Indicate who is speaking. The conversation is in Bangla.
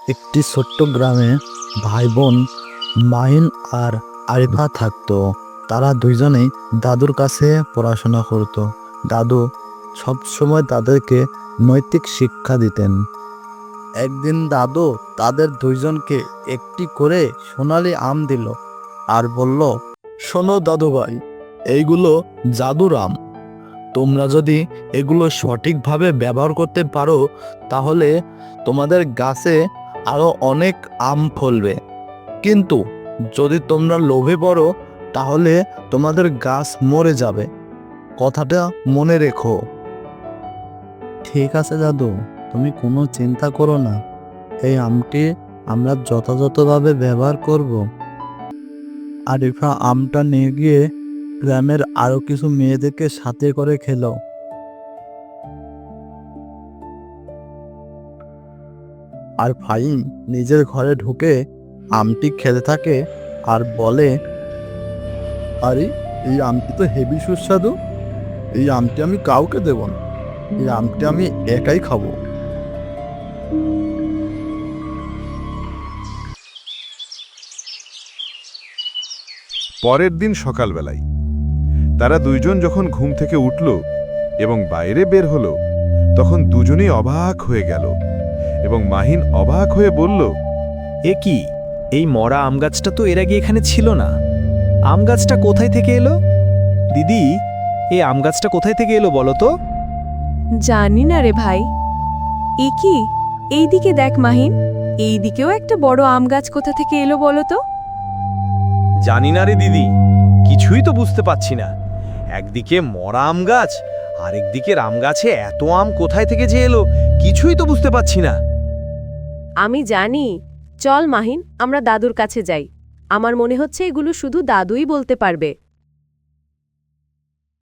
Speaker 1: একটি ছোট্ট গ্রামে ভাই বোন মাহিন আর আরিফা থাকতো। তারা দুইজনেই দাদুর কাছে পড়াশোনা করত। দাদু সবসময় তাদেরকে নৈতিক শিক্ষা দিতেন। একদিন দাদু তাদের দুইজনকে একটি করে সোনালি আম দিল আর বলল, শোনো দাদু ভাই, এইগুলো জাদুর আম। তোমরা যদি এগুলো সঠিকভাবে ব্যবহার করতে পারো তাহলে তোমাদের গাছে আরো অনেক আম ফলবে। কিন্তু যদি তোমরা লোভে পড়ো তাহলে তোমাদের গাছ মরে যাবে। কথাটা মনে রেখো। ঠিক আছে দাদু, তুমি কোনো চিন্তা করো না। এই আমটি আমরা যথাযথভাবে ব্যবহার করব। আরিফা আমটা নিয়ে গিয়ে গ্রামের আরো কিছু মেয়েদেরকে সাথে করে খেলো। আর ফাহিম নিজের ঘরে ঢুকে আমটি খেতে থাকে আর বলে, আরে এই আমটি তো হেভি সুস্বাদু। এই আমটি আমি কাউকে দেব না, এই আমটি আমি একাই খাবো।
Speaker 2: পরের দিন সকালবেলায় তারা দুইজন যখন ঘুম থেকে উঠল এবং বাইরে বের হলো, তখন দুজনেই অবাক হয়ে গেল এবং মাহিন অবাক হয়ে বলল,
Speaker 3: এ কি? এই মরা আম গাছটা তো এর আগে এখানে ছিল না। আম গাছটা কোথায় থেকে এলো? দিদি, এই আম গাছটা কোথায় থেকে এলো বলো তো?
Speaker 4: জানি না রে ভাই। এ কি? এইদিকে দেখ মাহিন, এইদিকেও একটা বড় আম গাছ কোথা থেকে এলো বলো তো?
Speaker 3: জানি না রে দিদি, কিছুই তো বুঝতে পাচ্ছি না। একদিকে মরা আম গাছ, আরেকদিকে আম গাছে এত আম কোথায় থেকে যে এলো কিছুই তো বুঝতে পাচ্ছি না।
Speaker 4: আমি জানি। চল মাহিন, আমরা দাদুর কাছে যাই। আমার মনে হচ্ছে এগুলো শুধু দাদুই বলতে পারবে।